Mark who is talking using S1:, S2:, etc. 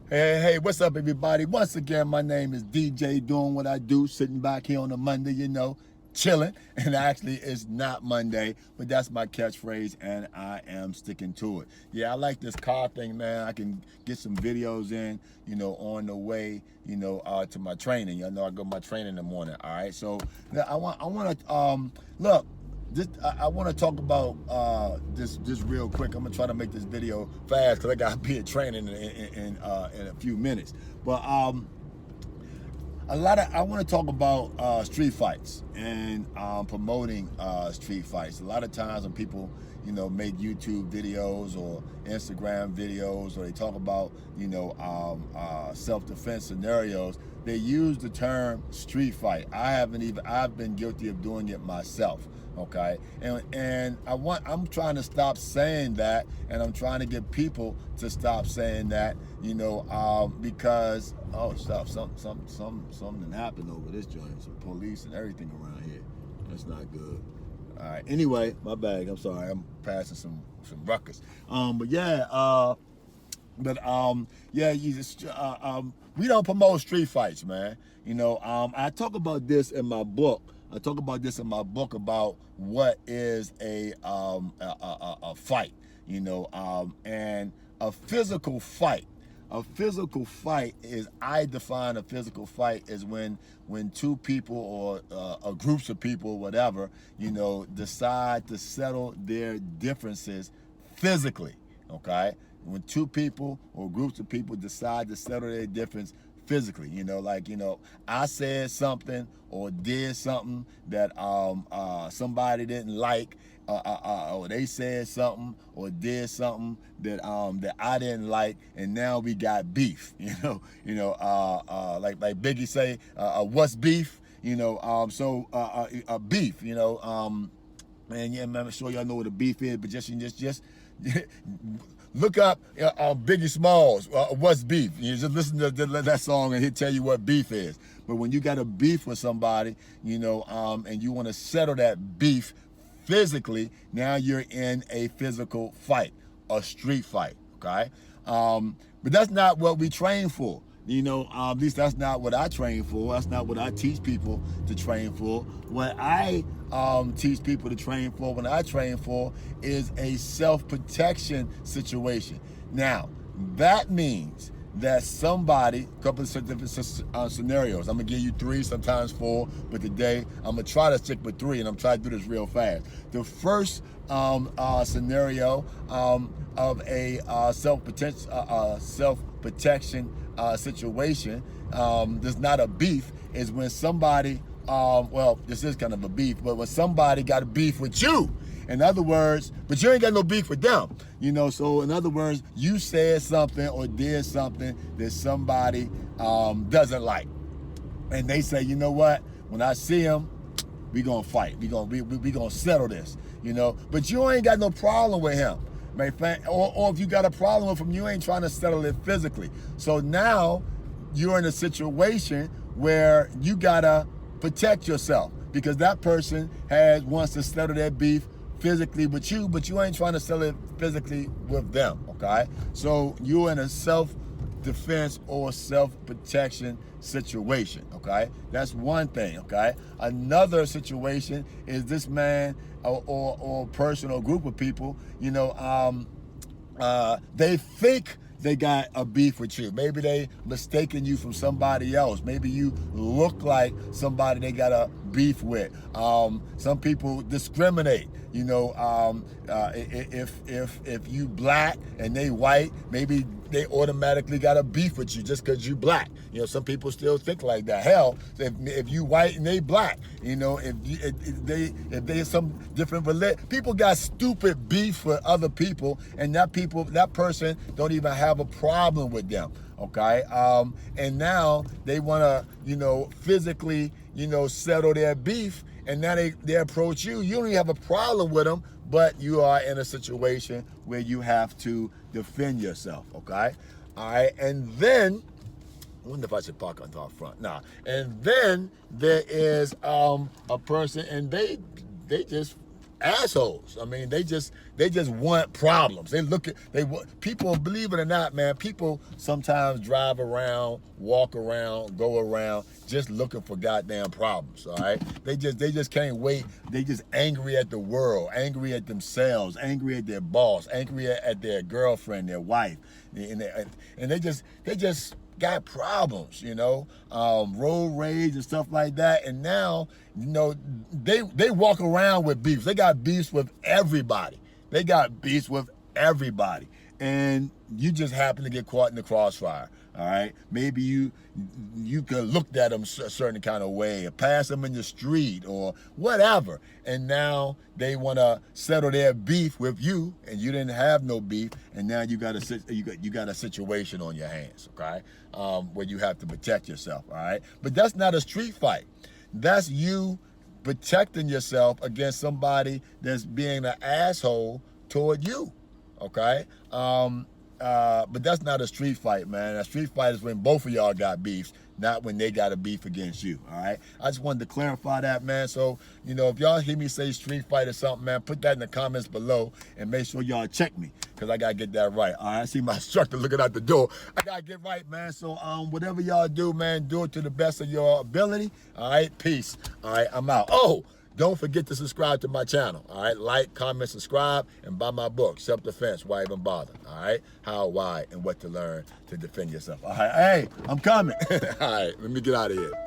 S1: Hey, what's up, everybody? Once again, my name is DJ, doing what I do, sitting back here on a Monday, chilling. And actually, it's not Monday, but that's my catchphrase, and I am sticking to it. Yeah, I like this car thing, man. I can get some videos in, on the way, to my training. I go to my training in the morning. All right, so I want to look. I want to talk about this real quick. I'm gonna try to make this video fast because I gotta be at training in a few minutes. But I want to talk about street fights and promoting street fights. A lot of times when people make YouTube videos or Instagram videos, or they talk about self-defense scenarios, they use the term street fight. I've been guilty of doing it myself. Okay, and I'm trying to stop saying that, and I'm trying to get people to stop saying that, because something happened over this joint, some police and everything around here. That's not good. All right. Anyway, my bag. I'm sorry. I'm passing some ruckus. We don't promote street fights, man. I talk about this in my book. About what is a fight, and a physical fight. A physical fight is, I define a physical fight as when two people or groups of people, whatever, decide to settle their differences physically. Okay, when two people or groups of people decide to settle their difference physically, I said something or did something that somebody didn't like, or they said something or did something that I didn't like, and now we got beef. Like Biggie say, what's beef? Beef. And yeah, man, I'm sure y'all know what a beef is, but just look up Biggie Smalls, what's beef? You just listen to that song and he'll tell you what beef is. But when you got a beef with somebody, and you want to settle that beef physically, now you're in a physical fight, a street fight, okay? But that's not what we train for. At least that's not what I train for. That's not what I teach people to train for. What I teach people to train for, when I train for, is a self-protection situation. Now, that means that somebody, a couple of different scenarios. I'm gonna give you 3, sometimes 4, but today I'm gonna try to stick with 3, and I'm trying to do this real fast. The first scenario of a self-protection situation, there's not a beef, is when somebody, this is kind of a beef, but when somebody got a beef with you. In other words, but you ain't got no beef with them. So in other words, you said something or did something that somebody doesn't like. And they say, you know what? When I see him, we gonna fight. We gonna settle this. But you ain't got no problem with him. Or if you got a problem with him, you ain't trying to settle it physically. So now you're in a situation where you gotta protect yourself, because that person wants to settle their beef physically with you, but you ain't trying to settle it physically with them. Okay, so you're in a self-defense or self-protection situation. Okay, that's one thing. Okay, another situation is this man or person or group of people, they think they got a beef with you. Maybe they mistaken you from somebody else. Maybe you look like somebody they got a beef with. Some people discriminate. If you black and they white, maybe they automatically got a beef with you just because you black. Some people still think like that. Hell, if you white and they black, if they some different religion, people got stupid beef with other people, and that person don't even have a problem with them. Okay, and now they want to, physically, settle their beef, and now they approach you. You don't even have a problem with them, but you are in a situation where you have to defend yourself. Okay, all right, and then I wonder if I should park on top front. Nah, and then there is a person, and they just assholes. I mean, they just want problems. People, believe it or not, man, people sometimes drive around, walk around, go around just looking for goddamn problems, all right? They just can't wait. They just angry at the world, angry at themselves, angry at their boss, angry at their girlfriend, their wife. And they just got problems, you know, road rage and stuff like that. And now, you know, they walk around with beefs. They got beefs with everybody. They got beefs with everybody. And you just happen to get caught in the crossfire, all right? Maybe you could look at them a certain kind of way, or pass them in the street, or whatever. And now they want to settle their beef with you, and you didn't have no beef, and now you got a situation on your hands, okay? Where you have to protect yourself, all right? But that's not a street fight. That's you protecting yourself against somebody that's being an asshole toward you. Okay, but that's not a street fight, man. A street fight is when both of y'all got beefs, not when they got a beef against you. All right, I just wanted to clarify that, man. So, you know, if y'all hear me say street fight or something, man, put that in the comments below and make sure y'all check me, because I gotta get that right. All right, I see my instructor looking out the door. I gotta get right, man. So whatever y'all do, man, do it to the best of your ability. All right, peace. All right, I'm out. Oh, don't forget to subscribe to my channel, all right? Like, comment, subscribe, and buy my book, Self-Defense, Why Even Bother, all right? How, why, and what to learn to defend yourself. All right, hey, I'm coming. All right, let me get out of here.